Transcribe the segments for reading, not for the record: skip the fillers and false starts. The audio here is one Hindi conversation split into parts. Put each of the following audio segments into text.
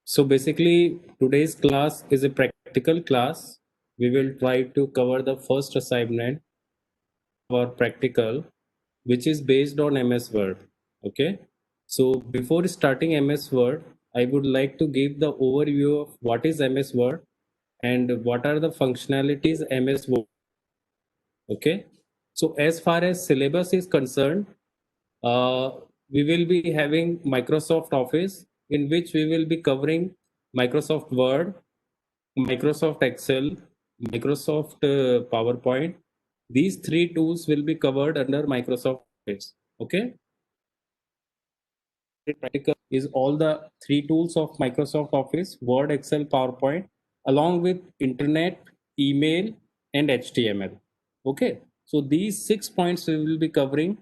So basically, today's class is a practical class. We will try to cover the first assignment for practical, which is based on MS Word. Okay. So before starting MS Word, I would like to give the overview of what is MS Word and what are the functionalities MS Word. Okay. So as far as syllabus is concerned, uh, we will be having Microsoft Office, in which we will be covering Microsoft Word, Microsoft Excel, Microsoft PowerPoint. These three tools will be covered under Microsoft Office. Okay. Practical is all the three tools of Microsoft Office: Word, Excel, PowerPoint, along with Internet, email, and HTML. Okay. So these 6 points we will be covering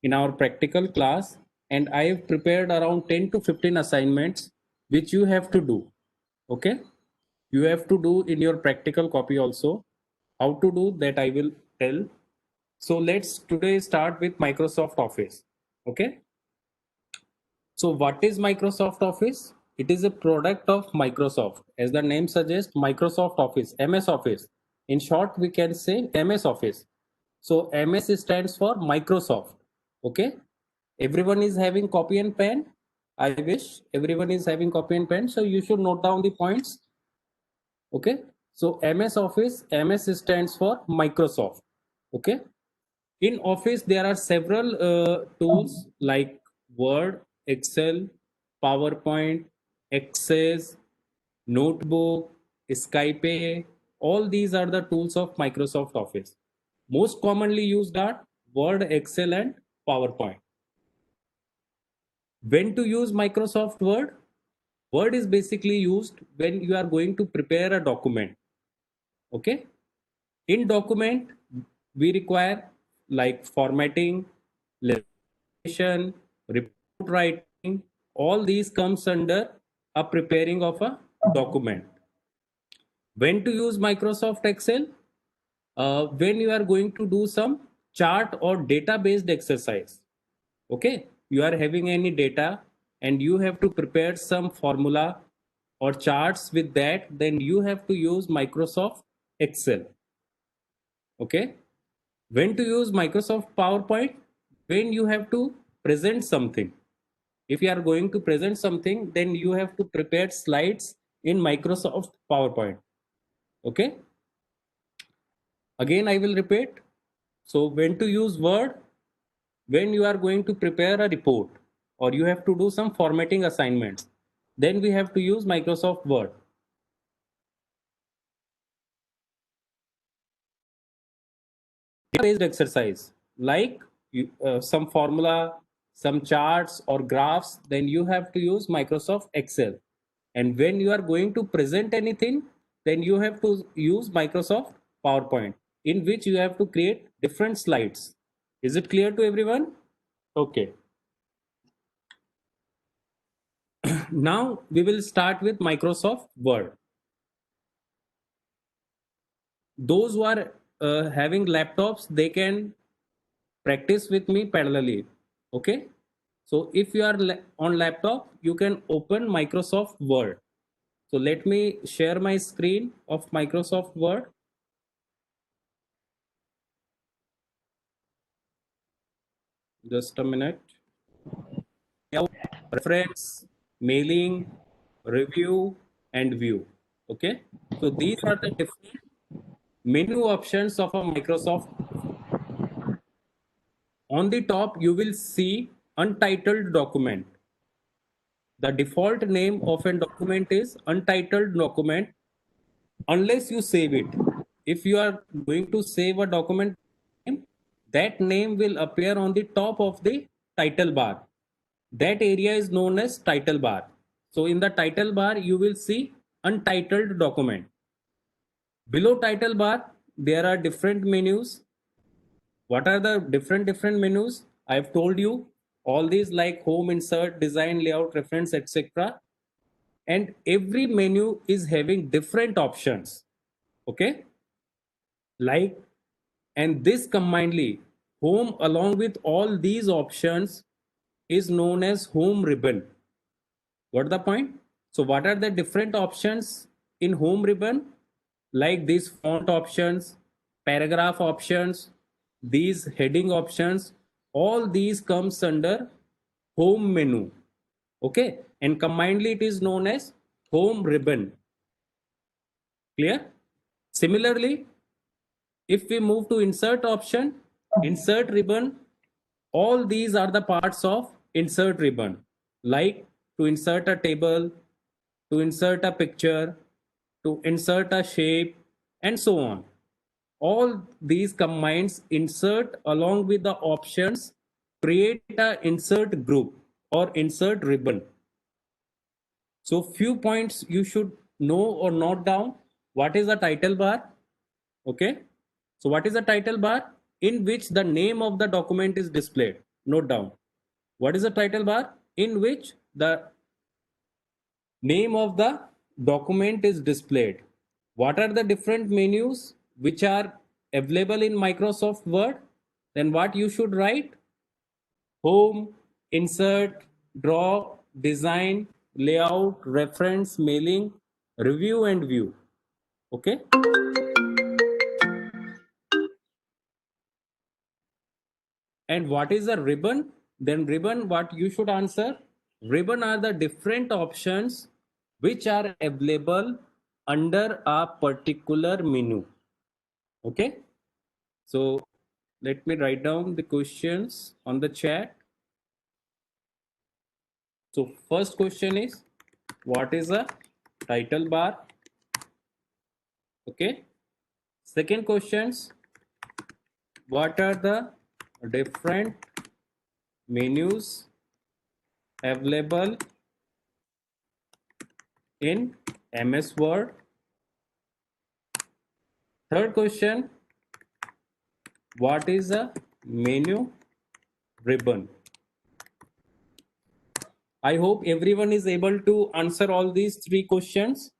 in our practical class, and I have prepared around 10 to 15 assignments which you have to do. Okay. You have to do in your practical copy also. How to do that I will tell. So let's today start with Microsoft Office. Okay. So what is Microsoft Office? It is a product of Microsoft. As the name suggests, Microsoft Office, MS Office. In short, we can say MS Office. So MS stands for Microsoft. Okay. Everyone is having copy and pen. I wish everyone is having copy and pen. So you should note down the points. Okay. So MS Office, MS stands for Microsoft. Okay. In Office, there are several tools like Word, Excel, PowerPoint, Access, Notebook, Skype. All these are the tools of Microsoft Office. Most commonly used are Word, Excel, and PowerPoint. When to use Microsoft Word? Word is basically used when you are going to prepare a document. Okay. In document, we require like formatting, legislation, report writing. All these comes under a preparing of a document. When to use Microsoft Excel? When you are going to do some chart or data based exercise. Okay, you are having any data and you have to prepare some formula or charts with that, then you have to use Microsoft Excel. Okay. When to use Microsoft PowerPoint? When you have to present something. If you are going to present something, then you have to prepare slides in Microsoft PowerPoint. Okay. Again, I will repeat. So when to use Word? When you are going to prepare a report or you have to do some formatting assignments, then we have to use Microsoft Word. Based exercise like some formula, some charts or graphs, then you have to use Microsoft Excel. And when you are going to present anything, then you have to use Microsoft PowerPoint, in which you have to create different slides. Is it clear to everyone? Okay. Now we will start with Microsoft Word. Those who are having laptops, they can practice with me parallelly. Okay. So if you are on laptop, you can open Microsoft Word. So let me share my screen of Microsoft Word. Just a minute. Reference, mailing, review, and view. Okay. So these are the different menu options of a Microsoft. On the top, you will see untitled document. The default name of a document is untitled document unless you save it. If you are going to save a document name, that name will appear on the top of the title bar. That area is known as title bar. So in the title bar, you will see untitled document. Below title bar, there are different menus. What are the different menus? I've told you all these like home, insert, design, layout, reference, etc. And every menu is having different options. Okay. Like, and this combinedly, home along with all these options is known as home ribbon. Got the point? So what are the different options in home ribbon? Like these font options, paragraph options, these heading options, all these comes under home menu. Okay, and combinedly it is known as home ribbon. Clear? Similarly, if we move to insert option, insert ribbon, all these are the parts of insert ribbon, like to insert a table, to insert a picture, to insert a shape, and so on. All these combines insert along with the options create a insert group or insert ribbon. So few points you should know or note down. What is the title bar? Okay. So what is the title bar? In which the name of the document is displayed. Note down. What is the title bar? In which the name of the document is displayed. What are the different menus which are available in Microsoft Word? Then what you should write? Home, insert, draw, design, layout, reference, mailing, review and view. Okay. And what is a ribbon? Then ribbon, what you should answer? Ribbon are the different options which are available under a particular menu. Okay. So let me write down the questions on the chat. So first question is, what is a title bar? Okay. Second questions, what are the different menus available in MS Word? Third question, what is a menu ribbon? I hope everyone is able to answer all these three questions.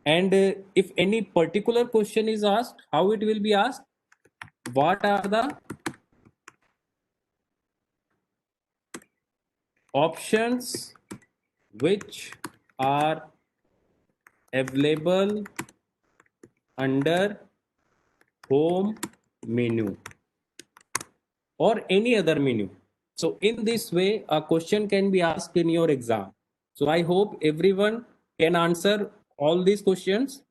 And if any particular question is asked, how it will be asked? What are the options which are available under home menu or any other menu? So in this way, a question can be asked in your exam. So I hope everyone can answer all these questions.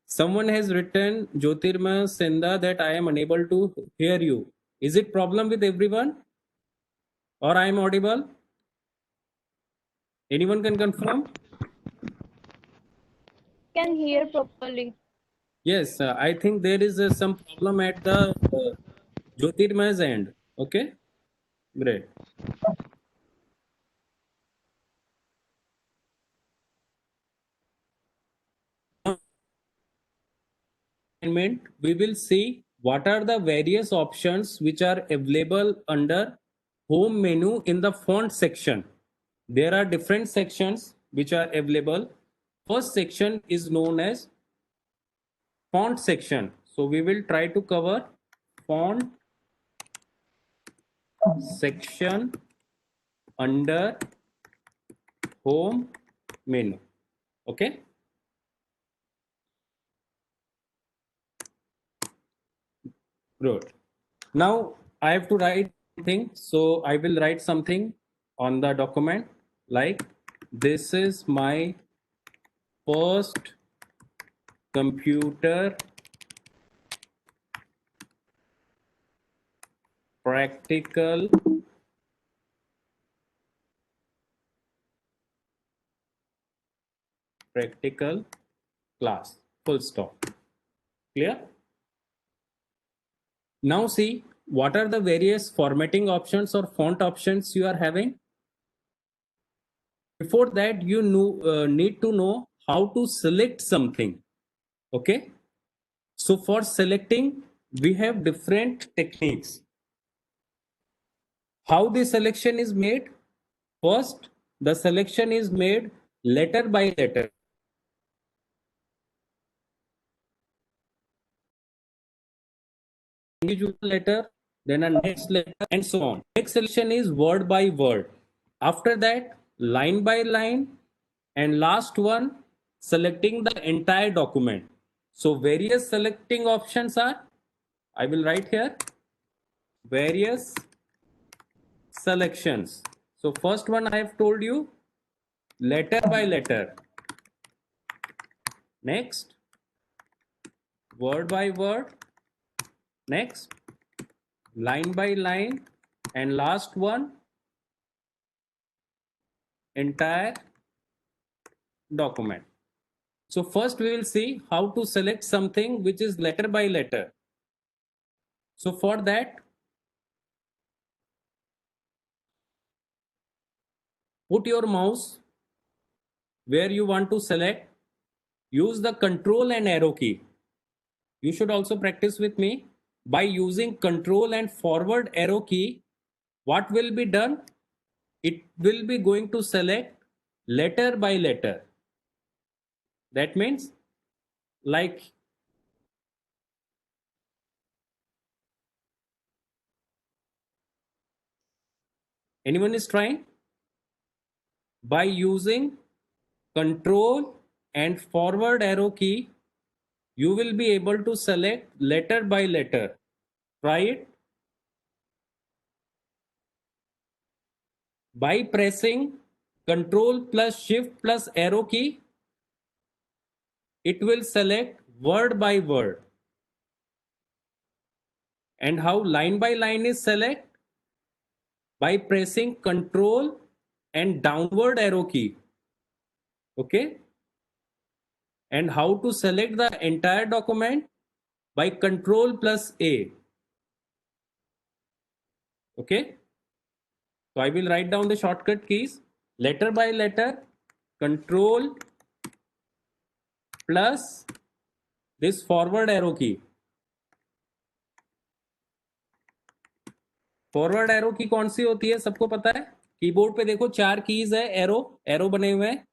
Someone has written, Jyotirma Senda, that I am unable to hear you. Is it problem with everyone or I am audible? Anyone can confirm? Can hear properly. Yes, I think there is some problem at the Jyotirma's end. Okay, great. We will see what are the various options which are available under home menu in the font section. There are different sections which are available. First section is known as font section. So we will try to cover font section under home menu. Okay. Good. Now I have to write something. So I will write something on the document like this is my first computer practical class. Full stop. Clear? Now see what are the various formatting options or font options you are having. Before that, you need to know how to select something. Okay. So for selecting, we have different techniques. How the selection is made? First, the selection is made letter by letter. Individual letter, then a next letter, and so on. Next selection is word by word. After that, line by line, and last one selecting the entire document. So various selecting options are, I will write here, various selections. So first one I have told you, letter by letter. Next, word by word. Next, line by line. And last one, entire document. So first we will see how to select something which is letter by letter. So for that, put your mouse where you want to select. Use the control and arrow key. You should also practice with me. By using control and forward arrow key, what will be done? It will be going to select letter by letter. That means, like, anyone is trying? By using control and forward arrow key, you will be able to select letter by letter. Try it. By pressing control plus shift plus arrow key, it will select word by word. And how line by line is select? By pressing control and downward arrow key. Okay. And how to select the entire document? By control plus A. Okay. So I will write down the shortcut keys. Letter by letter, control plus this forward arrow key. Forward arrow की कौन सी होती है, सबको पता है? कीबोर्ड पे देखो 4 कीज है, एरो एरो बने हुए हैं.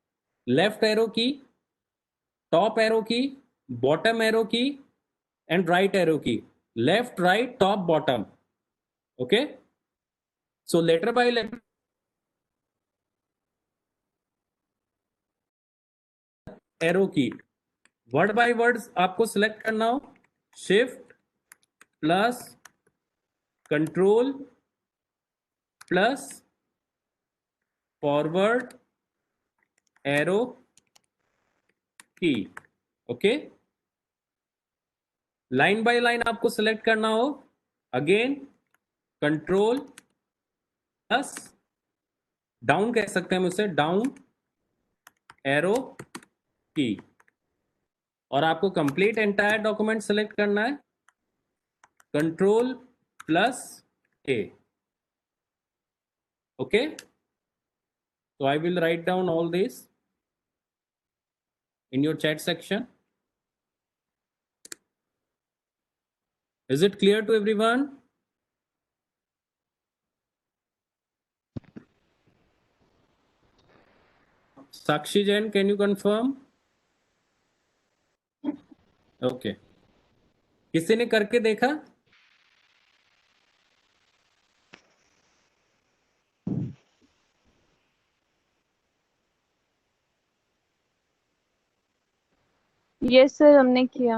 Left arrow key, top arrow key, bottom arrow key and right arrow key. Left, right, top, bottom. Okay. So letter by letter arrow key. Word by word आपको सिलेक्ट करना हो, shift plus control plus forward arrow key. Okay. Line by line आपको सिलेक्ट करना हो, अगेन कंट्रोल प्लस डाउन कह सकते हैं उसे, डाउन एरो की. और आपको कंप्लीट एंटायर डॉक्यूमेंट सेलेक्ट करना है, control plus A. Okay. So I will write down all this in your chat section. Is it clear to everyone? Sakshi Jain, can you confirm? Okay. किसी ने करके देखा? यस सर, हमने किया.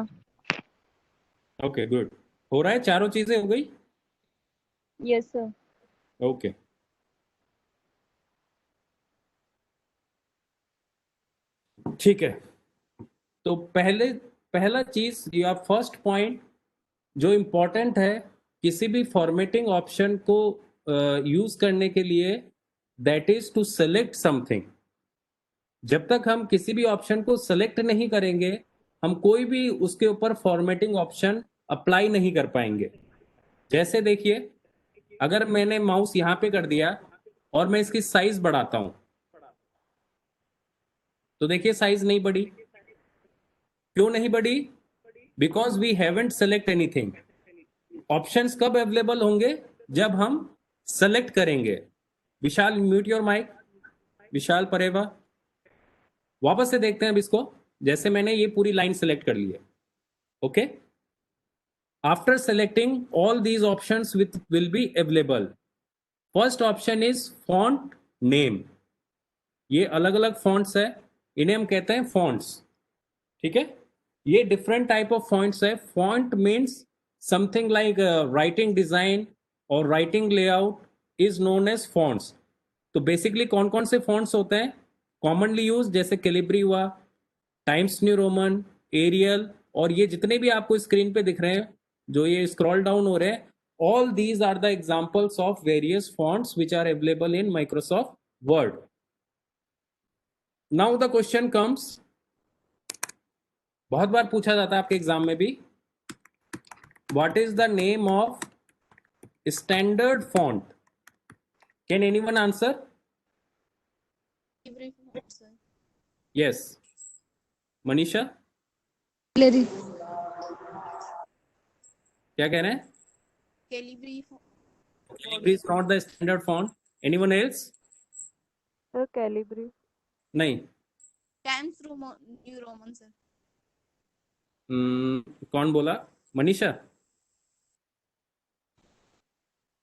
Okay, good. हो रहा है, चारों चीजें हो गई? Yes sir. ओके. ठीक है. तो पहला चीज या फर्स्ट पॉइंट जो इंपॉर्टेंट है किसी भी फॉर्मेटिंग ऑप्शन को यूज करने के लिए, that is to select something. जब तक हम किसी भी ऑप्शन को सेलेक्ट नहीं करेंगे, हम कोई भी उसके ऊपर फॉर्मेटिंग ऑप्शन अप्लाई नहीं कर पाएंगे. जैसे देखिए, अगर मैंने माउस यहां पे कर दिया और मैं इसकी साइज बढ़ाता हूं, तो देखिए साइज नहीं बढ़ी. क्यों नहीं बढ़ी? Because we haven't select anything. Options कब अवेलेबल होंगे? जब हम सेलेक्ट करेंगे. Vishal, mute your mic. Vishal Pareva. वापस से देखते हैं अब इसको. जैसे मैंने ये पूरी लाइन सेलेक्ट कर ली है. Okay. After selecting all these options will be available. First option is font name. ये अलग अलग फॉन्ट्स है. इन्हें हम कहते हैं फॉन्ट्स। ठीक है, ये डिफरेंट टाइप ऑफ फॉन्ट्स है। Font means something like writing design और writing layout is known as fonts. तो बेसिकली कौन कौन से फॉन्ट्स होते हैं कॉमनली यूज, जैसे कैलिब्री हुआ, टाइम्स न्यू रोमन, एरियल, और ये जितने भी आपको स्क्रीन पे दिख रहे हैं जो ये स्क्रॉल डाउन हो रहे हैं, all these are the examples of various fonts which are available in Microsoft Word. Now the question comes, बहुत बार पूछा जाता है आपके एग्जाम में भी, what is the name of standard font? Can anyone answer? Calibri font, sir. Yes, Manisha, Calibri. क्या कह रहे हैं? Calibri font. Calibri is not the standard font. Anyone else? Sir, Calibri. नहीं. Times New Roman, sir. कौन बोला? Manisha?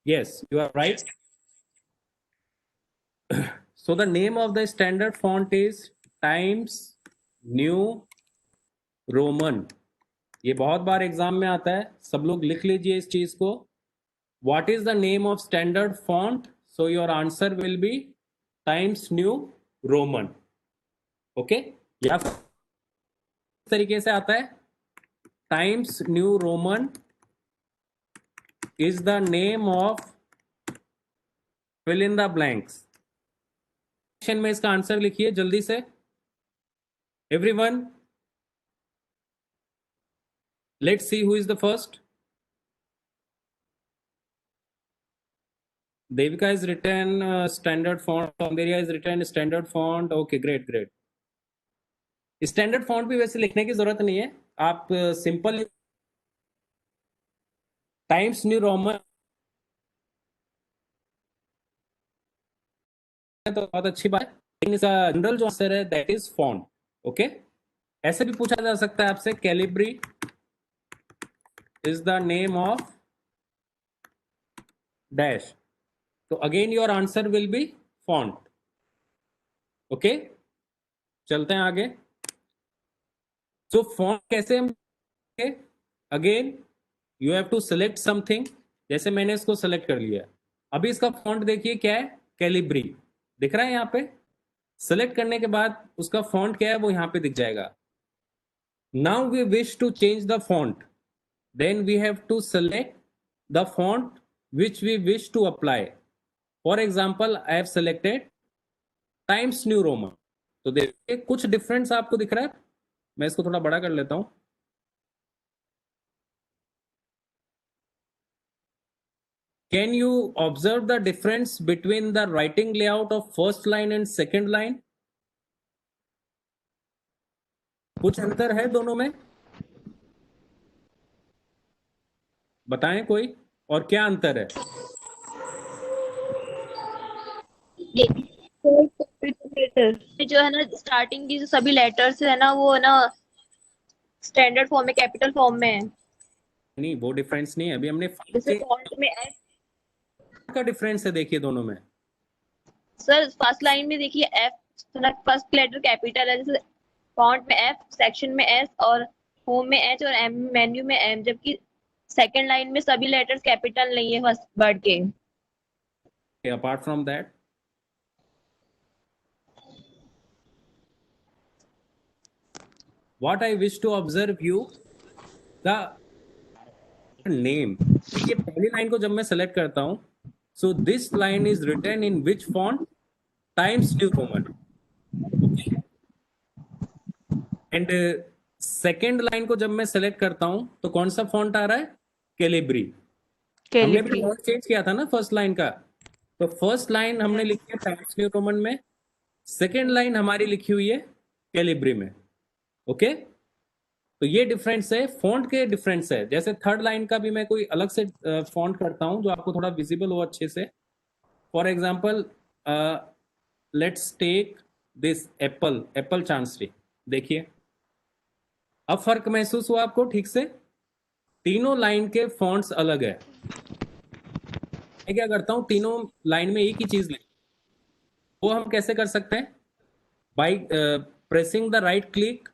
Yes, you are right. So the name of the standard font is Times New Roman. ये बहुत बार एग्जाम में आता है, सब लोग लिख लीजिए इस चीज को. What is the name of standard font? So your answer will be Times New Roman. Okay? या फिर इस तरीके से आता है, Times New Roman is the name of fill in the blanks. Section में इसका आंसर लिखिए जल्दी से. Everyone, let's see who is the first. Devika is written standard font. Soundarya is written standard font. Okay, great, great. Standard font भी वैसे लिखने की जरूरत नहीं है, आप सिंपल टाइम्स न्यू रोमन तो बहुत अच्छी बात है, लेकिन इसका जनरल जो आंसर है दैट इज फॉन्ट. ओके, ऐसे भी पूछा जा सकता है आपसे, Calibri is the name of dash, तो again your answer will be font. Okay, चलते हैं आगे. सो फॉन्ट कैसे हम, again you have to select something. जैसे मैंने इसको सेलेक्ट कर लिया, अभी इसका फॉन्ट देखिए क्या है, कैलिब्री दिख रहा है यहाँ पे. सेलेक्ट करने के बाद उसका फॉन्ट क्या है वो यहाँ पे दिख जाएगा. Now we wish to change the font, then we have to select the font which we wish to apply. For example I have selected Times New Roman. तो देखिए कुछ डिफरेंस आपको दिख रहा है. मैं इसको थोड़ा बड़ा कर लेता हूं. Can you observe the difference between the writing layout of first line and second line? कुछ अंतर है दोनों में, बताएं कोई, और क्या अंतर है? जो है ना स्टार्टिंग की जो सभी लेटर्स है ना वो है ना स्टैंडर्ड फॉर्म में कैपिटल फॉर्म में है. नहीं, वो डिफरेंस नहीं है. अभी हमने जैसे फॉन्ट में एफ का डिफरेंस है, देखिए दोनों में. सर फर्स्ट लाइन में देखिए एफ फर्स्ट लेटर कैपिटल है, जैसे फॉन्ट में एफ, सेक्शन में एस और होम में एच और एम मेन्यू में एम, जबकि सेकंड लाइन में सभी लेटर्स कैपिटल नहीं है फर्स्ट वर्ड के. Apart from that, what I wish to observe you the name. देखिए पहली लाइन को जब मैं सेलेक्ट करता हूं, so this line is written in which font? Times New Roman. Okay. And second line को जब मैं सेलेक्ट करता हूं तो कौन सा फॉन्ट आ रहा है? कैलिब्री. हमने भी फॉन्ट चेंज किया था ना फर्स्ट लाइन का. तो फर्स्ट लाइन हमने लिखी है टाइम्स न्यू रोमन में, सेकेंड लाइन हमारी लिखी हुई है कैलिब्री में. ओके, तो ये डिफरेंस है, फॉन्ट के डिफरेंस है. जैसे थर्ड लाइन का भी मैं कोई अलग से फॉन्ट करता हूं जो आपको थोड़ा विजिबल हो अच्छे से. For example let's take this Apple Chancery. देखिए अब फर्क महसूस हुआ आपको ठीक से? तीनों लाइन के फॉन्ट्स अलग है. मैं क्या करता हूं, तीनों लाइन में एक ही चीज लिख, वो हम कैसे कर सकते हैं? By pressing the right click,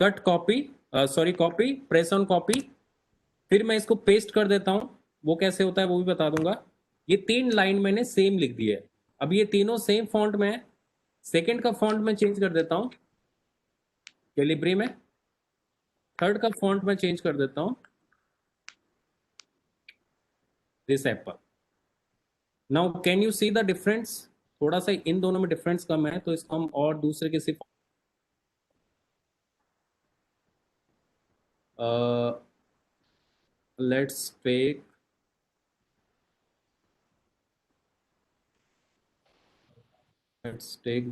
cut copy, sorry copy, press on copy, फिर मैं इसको पेस्ट कर देता हूं। वो कैसे होता है वो भी बता दूंगा। ये 3 लाइन मैंने सेम लिख दी है। अब ये तीनों सेम फॉन्ट में है। सेकेंड का फॉन्ट मैं चेंज कर देता हूं कैलिब्री में, थर्ड का फॉन्ट मैं चेंज कर देता हूं this Apple. Now can you see the difference? थोड़ा सा इन दोनों में डिफरेंस कम है, तो इसको हम और दूसरे किसी let's take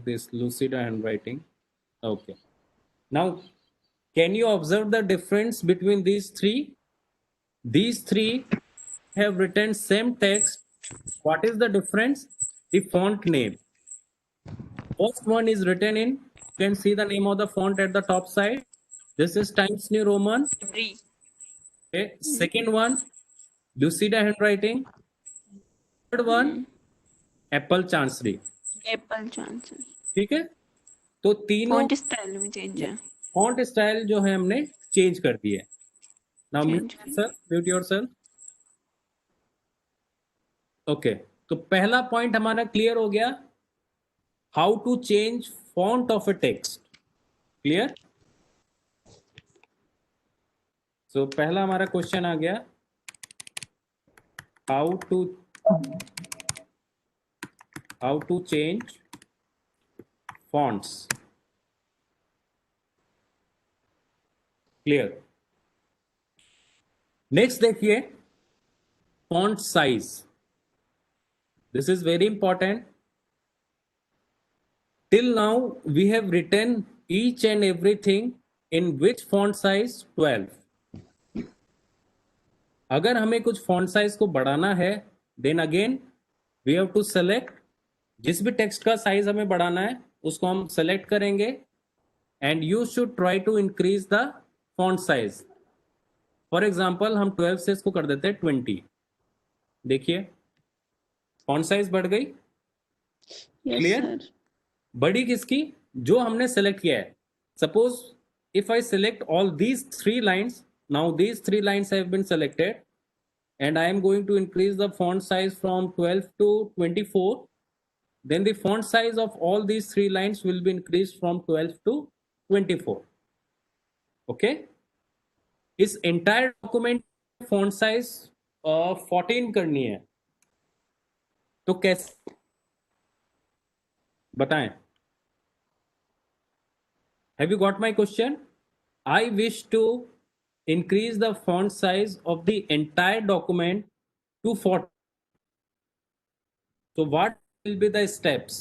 this Lucida handwriting. Okay. Now, can you observe the difference between these three? These three have written same text. What is the difference? The font name. First one is written in, you can see the name of the font at the top side. This is Times New Roman. Okay. Second one, Lucida handwriting. Third one, Apple Chancery. Apple chance ठीक है, तो तीनों फॉन्ट स्टाइल में चेंज है। फॉन्ट स्टाइल जो है हमने चेंज कर दिए। Now mute sir, mute yourself. Okay, तो पहला पॉइंट हमारा क्लियर हो गया, how to change font of a text. Clear? So पहला हमारा क्वेश्चन आ गया, how to change fonts. Clear? Next देखिए, font size. This is very important. Till now we have written each and everything in which font size? 12. अगर हमें कुछ font size को बढ़ाना है, then again we have to select, जिस भी टेक्स्ट का साइज हमें बढ़ाना है उसको हम सेलेक्ट करेंगे, and you should try to increase the font size. For example हम 12 से इसको कर देते हैं 20। देखिए फॉन्ट साइज बढ़ गई। क्लियर? बड़ी किसकी? जो हमने सेलेक्ट किया है। Suppose if I select all these 3 lines, now these 3 lines have been selected and I am going to increase the font size from 12 to 24, then the font size of all these 3 lines will be increased from 12 to 24. Okay, इस entire document font size 14 करनी है, तो कैसे बताएं? Have you got my question? I wish to increase the font size of the entire document to 40. So what will be the steps?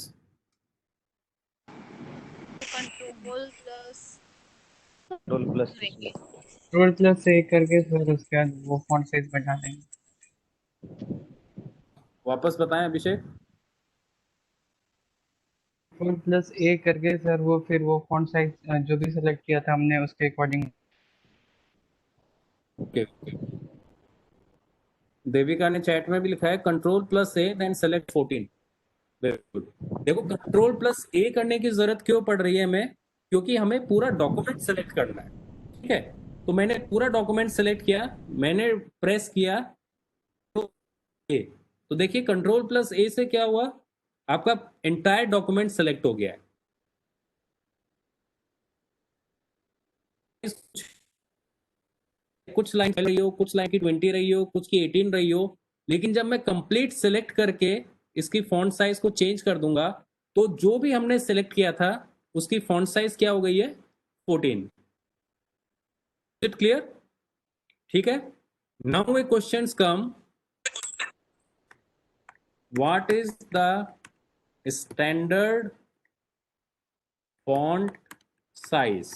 Control plus A करके फिर उसके बाद वो फॉन्ट साइज बढ़ा देंगे। वापस बताएं अभिषेक। कंट्रोल प्लस ए करके सर वो फिर वो फॉन्ट साइज जो भी सेलेक्ट किया था हमने उसके अकॉर्डिंग। ओके, देविका ने चैट में भी लिखा है control plus A then select 14। Very good. देखो कंट्रोल प्लस ए करने की जरूरत क्यों पड़ रही है हमें? क्योंकि हमें पूरा डॉक्यूमेंट सेलेक्ट करना है। ठीक है, तो मैंने पूरा डॉक्यूमेंट सेलेक्ट किया, मैंने प्रेस किया तो ए, तो देखिए कंट्रोल प्लस ए से क्या हुआ, आपका एंटायर डॉक्यूमेंट सेलेक्ट हो गया है। कुछ लाइन रही हो, कुछ लाइन की 20 रही हो, कुछ की 18 रही हो, लेकिन जब मैं कंप्लीट सेलेक्ट करके इसकी फॉन्ट साइज को चेंज कर दूंगा तो जो भी हमने सेलेक्ट किया था उसकी फॉन्ट साइज क्या हो गई है? 14। It clear? ठीक है, now a questions come, what is the standard font size?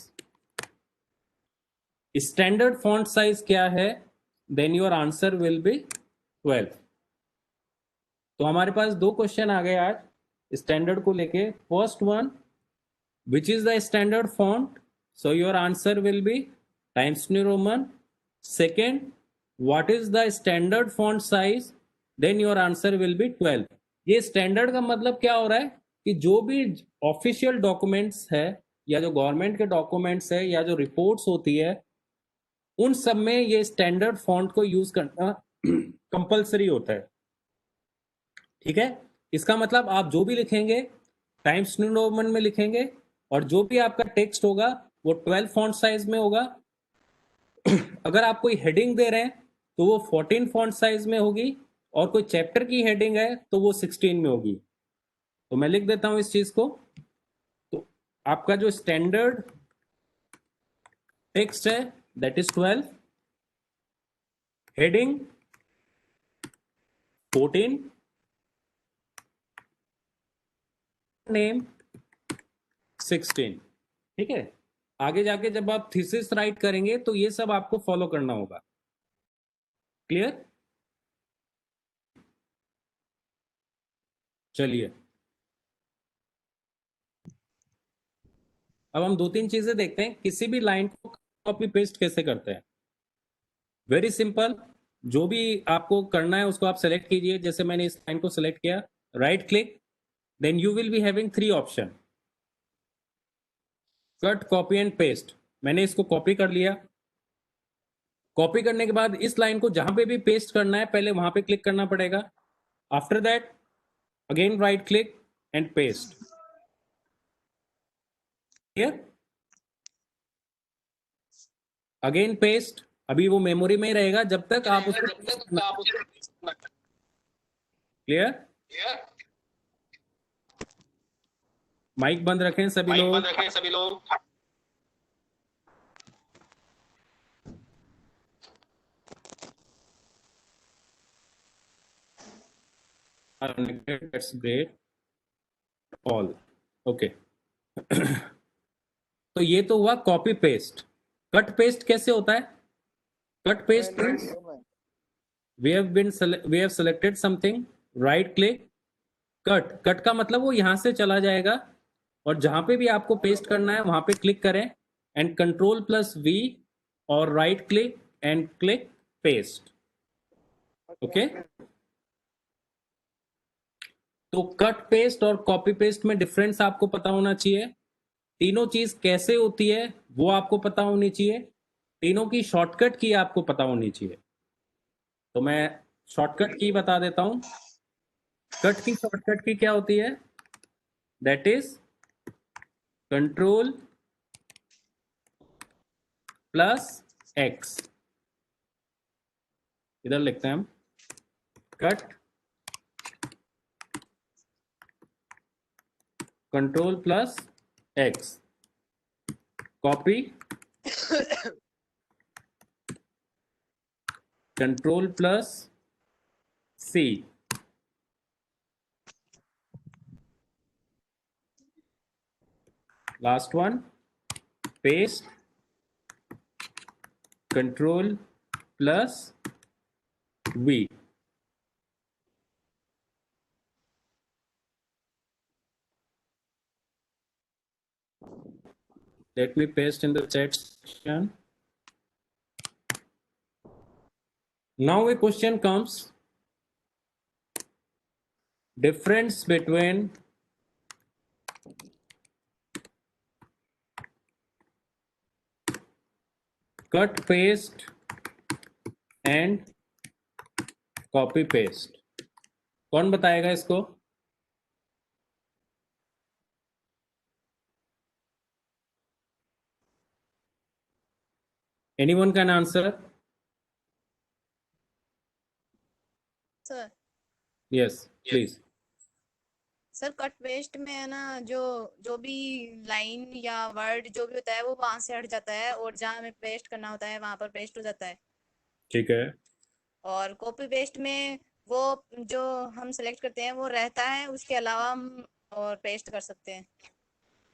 Standard font size क्या है? Then your answer will be 12। तो हमारे पास 2 क्वेश्चन आ गए आज स्टैंडर्ड को लेके। First one, which is the standard font? So your answer will be Times New Roman. Second, what is the standard font size? Then your answer will be 12। ये स्टैंडर्ड का मतलब क्या हो रहा है कि जो भी ऑफिशियल डॉक्यूमेंट्स है या जो गवर्नमेंट के डॉक्यूमेंट्स है या जो रिपोर्ट्स होती है, उन सब में ये स्टैंडर्ड फॉन्ट को यूज करना कंपलसरी होता है। ठीक है, इसका मतलब आप जो भी लिखेंगे टाइम्स न्यू रोमन में लिखेंगे, और जो भी आपका टेक्स्ट होगा वो 12 फॉन्ट साइज में होगा। अगर आप कोई हेडिंग दे रहे हैं तो वो 14 फॉन्ट साइज में होगी, और कोई चैप्टर की हेडिंग है तो वो 16 में होगी। तो मैं लिख देता हूं इस चीज को। तो आपका जो स्टैंडर्ड टेक्स्ट है दैट इज 12, हेडिंग 14, नेम 16। ठीक है, आगे जाके जब आप थीसिस राइट करेंगे तो ये सब आपको फॉलो करना होगा। क्लियर? चलिए, अब हम 2-3 चीजें देखते हैं किसी भी लाइन को कॉपी पेस्ट कैसे करते हैं। वेरी सिंपल, जो भी आपको करना है उसको आप सेलेक्ट कीजिए। जैसे मैंने इस लाइन को सेलेक्ट किया, right click, then you will be having 3 option, cut, copy and paste. मैंने इसको कॉपी कर लिया। कॉपी करने के बाद इस लाइन को जहां पे भी पेस्ट करना है पहले वहां पे क्लिक करना पड़ेगा। After that again right click and paste. Clear? Again paste. अभी वो मेमोरी में ही रहेगा जब तक आप उसको। क्लियर? माइक बंद रखें सभी लोग। That's great. All. Okay. तो ये तो हुआ कॉपी पेस्ट। कट पेस्ट कैसे होता है? Cut paste means we have selected something, right click, cut का मतलब वो यहां से चला जाएगा, और जहां पे भी आपको पेस्ट करना है वहां पे क्लिक करें एंड कंट्रोल प्लस वी और right click and click paste. Okay, तो कट पेस्ट और कॉपी पेस्ट में डिफरेंस आपको पता होना चाहिए। तीनों चीज कैसे होती है वो आपको पता होनी चाहिए। तीनों की शॉर्टकट की आपको पता होनी चाहिए। तो मैं शॉर्टकट की बता देता हूं। कट की शॉर्टकट की क्या होती है? That is control plus X. इधर लिखते हैं हम, cut control plus X, copy control plus C, last one paste control plus V. Let me paste in the chat section. Now a question comes, difference between cut paste and copy paste. कौन बताएगा इसको? Anyone can answer? Sir Yes, please. Sir cut paste में है ना, जो भी लाइन या वर्ड जो भी होता है वो वहां से हट जाता है, और जहाँ हमें पेस्ट करना होता है वहां पर पेस्ट हो जाता है। ठीक है, और कॉपी पेस्ट में वो जो हम सेलेक्ट करते हैं वो रहता है, उसके अलावा हम और पेस्ट कर सकते हैं।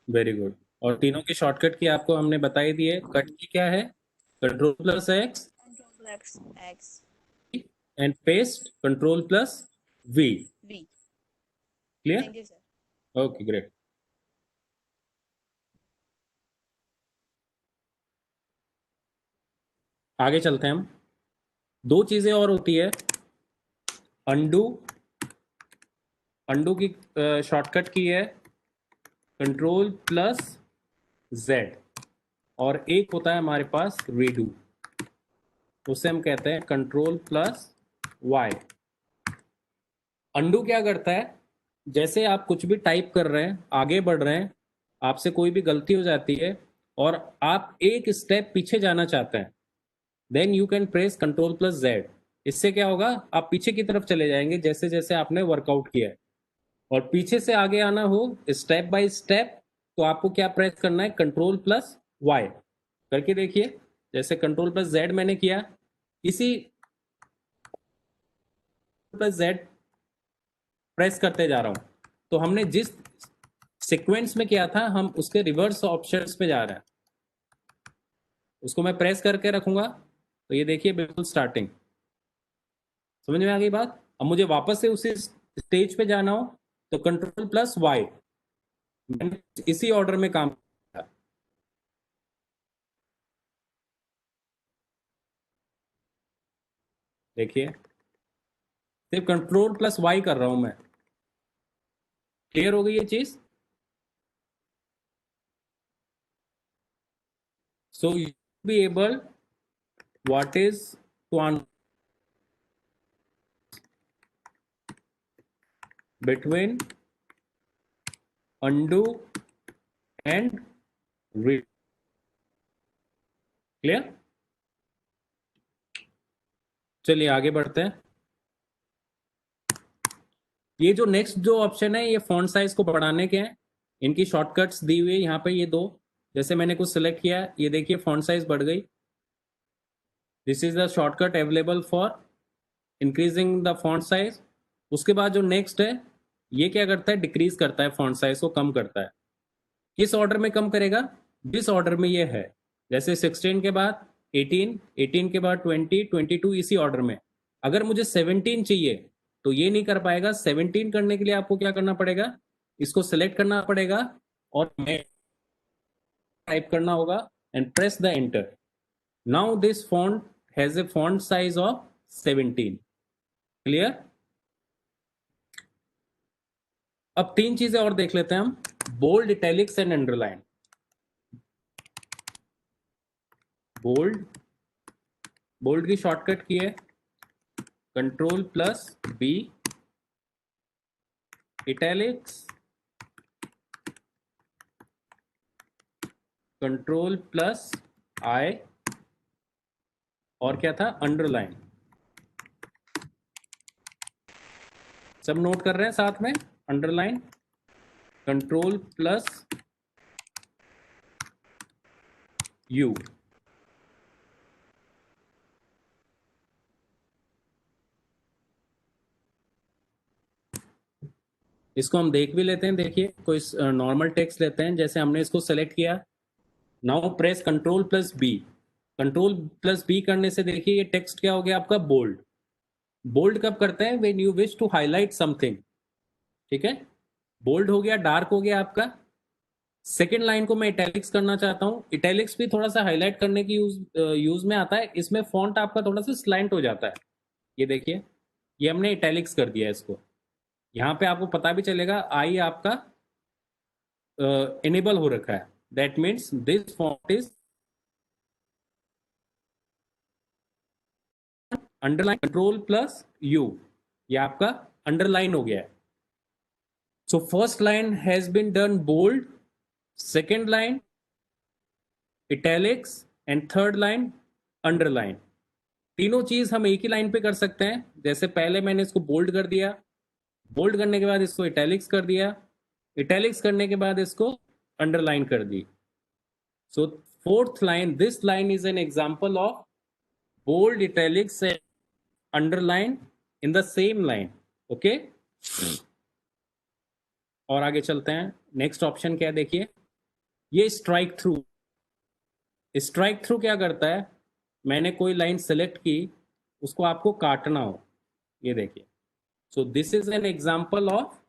Very good. और तीनों की शॉर्टकट की आपको हमने बताई दी है। कट की क्या है? Control plus X, control X and paste control plus V. V. Clear? Thank you sir. Okay, great. आगे चलते हैं हम। दो चीजें और होती है, अंडू। अंडू की शॉर्टकट की है कंट्रोल प्लस Z, और एक होता है हमारे पास redo, उसे हम कहते हैं कंट्रोल प्लस Y। अंडू क्या करता है, जैसे आप कुछ भी टाइप कर रहे हैं, आगे बढ़ रहे हैं, आपसे कोई भी गलती हो जाती है और आप एक स्टेप पीछे जाना चाहते हैं, then you can press control plus Z. इससे क्या होगा, आप पीछे की तरफ चले जाएंगे जैसे जैसे आपने वर्कआउट किया है। और पीछे से आगे आना हो स्टेप बाय स्टेप, तो आपको क्या प्रेस करना है, कंट्रोल प्लस वाई करके देखिए। जैसे कंट्रोल प्लस जेड मैंने किया, इसी प्लस जेड प्रेस करते जा रहा हूं, तो हमने जिस सीक्वेंस में किया था हम उसके रिवर्स ऑप्शंस पे जा रहे हैं। उसको मैं प्रेस करके रखूंगा तो ये देखिए बिल्कुल स्टार्टिंग। समझ में आ गई बात। अब मुझे वापस से उसी स्टेज पे जाना हो तो कंट्रोल प्लस वाई, मैंने इसी ऑर्डर में काम किया। देखिए सिर्फ कंट्रोल प्लस वाई कर रहा हूं मैं। क्लियर हो गई ये चीज। So you be able what is to between undo and redo। Clear. चलिए आगे बढ़ते हैं। ये जो नेक्स्ट जो ऑप्शन है ये फॉन्ट साइज को बढ़ाने के हैं, इनकी शॉर्टकट्स दी हुई है यहाँ पे। ये दो, जैसे मैंने कुछ सिलेक्ट किया, ये देखिए फॉन्ट साइज बढ़ गई। This is the shortcut available for increasing the font size. उसके बाद जो नेक्स्ट है ये क्या करता है, डिक्रीज करता है, फॉन्ट साइज को कम करता है। किस ऑर्डर में कम करेगा, जिस ऑर्डर में ये है। जैसे 16 के बाद 18, 18 के बाद 20, 22, इसी ऑर्डर में। अगर मुझे 17 चाहिए तो ये नहीं कर पाएगा। 17 करने के लिए आपको क्या करना पड़ेगा, इसको सेलेक्ट करना पड़ेगा और टाइप करना होगा and press the enter. Now this font has a font size of 17। Clear. अब तीन चीजें और देख लेते हैं हम, bold, italics and underline. Bold की शॉर्टकट की है control plus B, italics control plus I, और क्या था, अंडरलाइन। सब नोट कर रहे हैं साथ में। Underline control plus you. इसको हम देख भी लेते हैं। देखिए कोई नॉर्मल टेक्स्ट लेते हैं, जैसे हमने इसको सेलेक्ट किया। Now press control plus B. Control plus B करने से देखिए ये टेक्स्ट क्या हो गया आपका, बोल्ड। बोल्ड कब करते हैं, when you wish to highlight something. ठीक है, बोल्ड हो गया, डार्क हो गया आपका। सेकेंड लाइन को मैं इटैलिक्स करना चाहता हूं। इटैलिक्स भी थोड़ा सा हाईलाइट करने की यूज में आता है। इसमें फॉन्ट आपका थोड़ा सा स्लैंट हो जाता है। ये देखिए ये हमने इटैलिक्स कर दिया इसको। यहाँ पे आपको पता भी चलेगा आई आपका इनेबल हो रखा है। That means this font is underline control plus U, ये आपका अंडरलाइन हो गया है। So first line has been done bold, second line italics and third line underline. तीनों चीज हम एक ही लाइन पे कर सकते हैं। जैसे पहले मैंने इसको बोल्ड कर दिया, बोल्ड करने के बाद इसको इटैलिक्स कर दिया, इटैलिक्स करने के बाद इसको अंडरलाइन कर दी। So fourth line, this line is an example of bold, italics and underline in the same line. Okay, और आगे चलते हैं। नेक्स्ट ऑप्शन क्या है, देखिए ये स्ट्राइक थ्रू। स्ट्राइक थ्रू क्या करता है, मैंने कोई लाइन सेलेक्ट की, उसको आपको काटना हो, ये देखिए। So this is an example of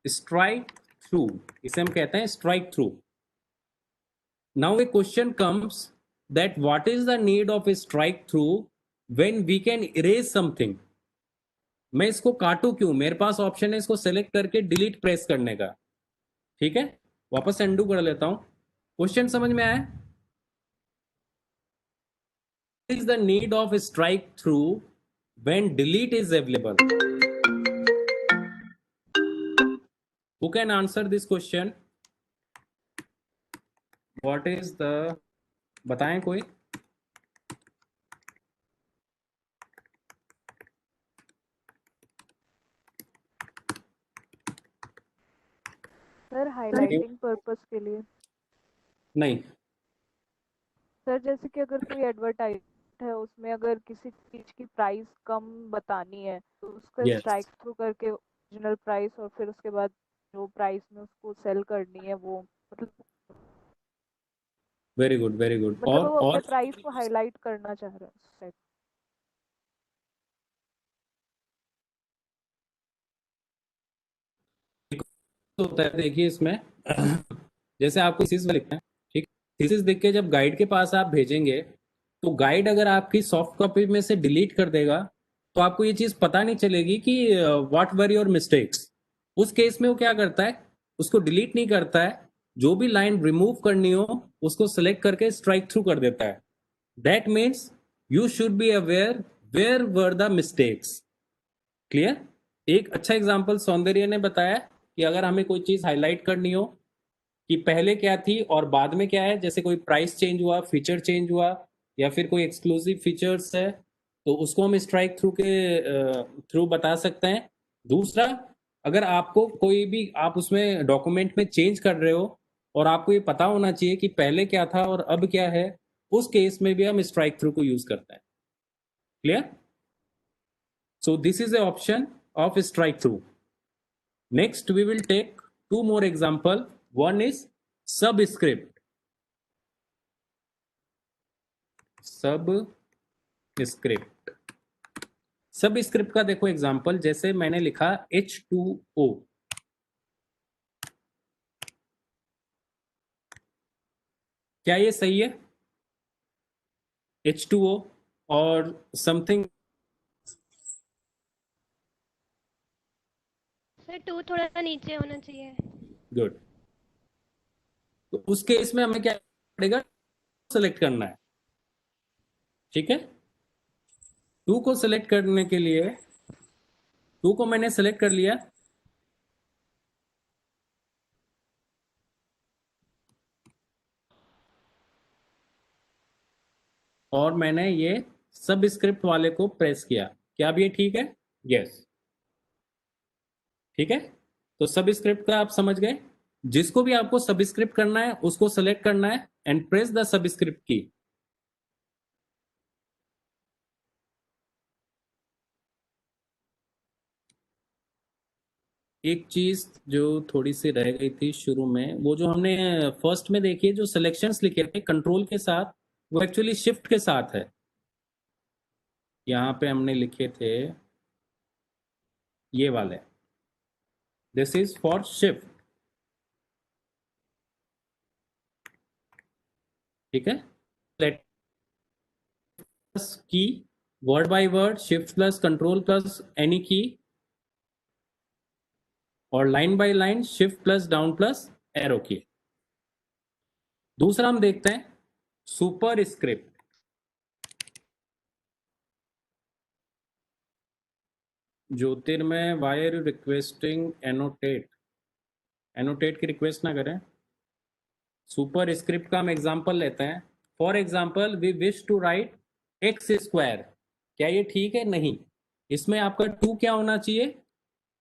strike through, इसे हम कहते हैं strike through. Now a question comes that what is the need of strike through when we can erase something. मैं इसको काटू क्यों, मेरे पास ऑप्शन है इसको सेलेक्ट करके डिलीट प्रेस करने का। ठीक है, वापस से अनडू कर लेता हूं। क्वेश्चन समझ में आया? Is the need of strike through when delete is available? Who can answer this question? What is the, बताएं कोई। सर हाइलाइटिंग पर्पस के लिए। नहीं, सर जैसे कि अगर कोई एडवर्टाइज है उसमें अगर किसी चीज की प्राइस कम बतानी है तो उसका यस, स्ट्राइक थ्रू करके ओरिजिनल प्राइस और फिर उसके बाद जो प्राइस में उसको सेल करनी है वो मतलब वेरी गुड वेरी गुड। मतलब वो अपने और प्राइस को हाईलाइट करना चाह रहा है उस टाइप। तो होता है, देखिए इसमें जैसे आपको थीसिस में लिखना है, ठीक। थीसिस लिख के जब गाइड के पास आप भेजेंगे, तो गाइड अगर आपकी सॉफ्ट कॉपी में से डिलीट कर देगा तो आपको ये चीज पता नहीं चलेगी कि व्हाट वर योर मिस्टेक्स। उस केस में वो क्या करता है, उसको डिलीट नहीं करता है, जो भी लाइन रिमूव करनी हो उसको सेलेक्ट करके स्ट्राइक थ्रू कर देता है। That means you should be aware where were the mistakes. Clear? एक अच्छा एग्जांपल सौंदर्य ने बताया कि अगर हमें कोई चीज हाईलाइट करनी हो कि पहले क्या थी और बाद में क्या है, जैसे कोई प्राइस चेंज हुआ, फीचर चेंज हुआ, या फिर कोई एक्सक्लूसिव फीचर्स है, तो उसको हम स्ट्राइक थ्रू के थ्रू बता सकते हैं। दूसरा, अगर आपको कोई भी, आप उसमें डॉक्यूमेंट में चेंज कर रहे हो और आपको ये पता होना चाहिए कि पहले क्या था और अब क्या है, उस केस में भी हम स्ट्राइक थ्रू को यूज करते हैं। Clear? So this is the option of strike through. Next, we will take two more example. One is subscript. Subscript. Subscript का देखो एग्जाम्पल, जैसे मैंने लिखा H2O। क्या ये सही है? H2O और समथिंग। सर 2 थोड़ा नीचे होना चाहिए। गुड। तो उस केस में हमें क्या पड़ेगा, सेलेक्ट करना है। ठीक है, 2 को सेलेक्ट करने के लिए, 2 को मैंने सेलेक्ट कर लिया, और मैंने ये सबस्क्रिप्ट वाले को प्रेस किया। क्या अब ये ठीक है? यस, ठीक है। तो सबस्क्रिप्ट का आप समझ गए। जिसको भी आपको सबस्क्रिप्ट करना है उसको सेलेक्ट करना है एंड प्रेस द सबस्क्रिप्ट की। एक चीज जो थोड़ी सी रह गई थी शुरू में, वो जो हमने फर्स्ट में देखिए जो सिलेक्शंस लिखे थे कंट्रोल के साथ, वो एक्चुअली शिफ्ट के साथ है। यहाँ पे हमने लिखे थे ये वाले, दिस इज फॉर शिफ्ट। ठीक है, left key, word by word, shift plus control plus any key, और line by line shift plus down plus arrow key. दूसरा हम देखते हैं superscript. Jyotirmoy, why are you requesting annotate? Annotate की रिक्वेस्ट ना करें। सुपर स्क्रिप्ट का हम एग्जांपल लेते हैं। For example, we wish to write X square. क्या ये ठीक है? नहीं। इसमें आपका 2 क्या होना चाहिए?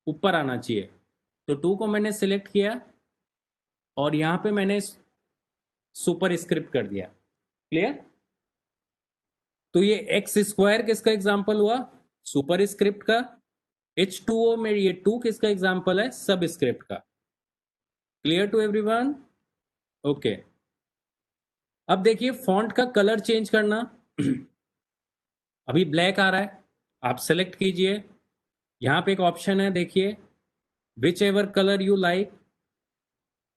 ऊपर आना चाहिए। तो 2 को मैंने सिलेक्ट किया और यहां पे मैंने सुपर स्क्रिप्ट कर दिया। क्लियर? तो ये एक्स स्क्वायर किसका एग्जांपल हुआ? सुपर स्क्रिप्ट का। H2O में ये 2 किसका एग्जांपल है? सब स्क्रिप्ट का। Clear to everyone? ओके। अब देखिए फॉन्ट का कलर चेंज करना। अभी ब्लैक आ रहा है, आप सेलेक्ट कीजिए। यहां पे एक ऑप्शन है, देखिए, whichever colour you like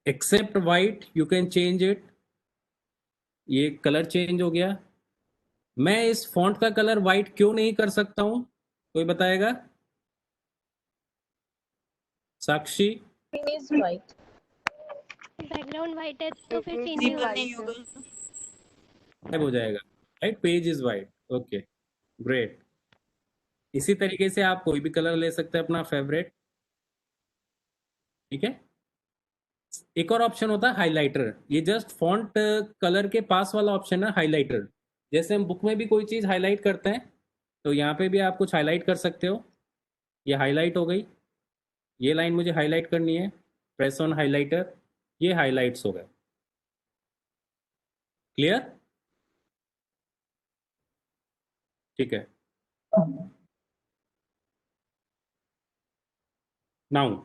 except white you can change it. ये कलर चेंज हो गया। मैं इस फॉन्ट का कलर वाइट क्यों नहीं कर सकता हूं? कोई बताएगा? साक्षी? is white. बैकग्राउंड वाइट है तो फिर पेज चेंज भी नहीं People होगा। नहीं white है। होगा। गायब हो जाएगा, right, page is white. Okay, great. इसी तरीके से आप कोई भी कलर ले सकते हैं अपना फेवरेट, ठीक है। एक और ऑप्शन होता है हाइलाइटर, ये जस्ट फॉन्ट कलर के पास वाला ऑप्शन है हाइलाइटर। जैसे हम बुक में भी कोई चीज हाईलाइट करते हैं, तो यहाँ पे भी आप कुछ हाईलाइट कर सकते हो। ये हाईलाइट हो गई, ये लाइन मुझे हाईलाइट करनी है, प्रेस ऑन हाइलाइटर, ये हाइलाइट्स हो गए। क्लियर? ठीक है। नाउ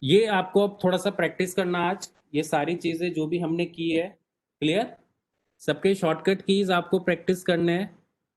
ये आपको अब थोड़ा सा प्रैक्टिस करना आज, ये सारी चीजें जो भी हमने की है। क्लियर? सबके शॉर्टकट कीज आपको प्रैक्टिस करने हैं।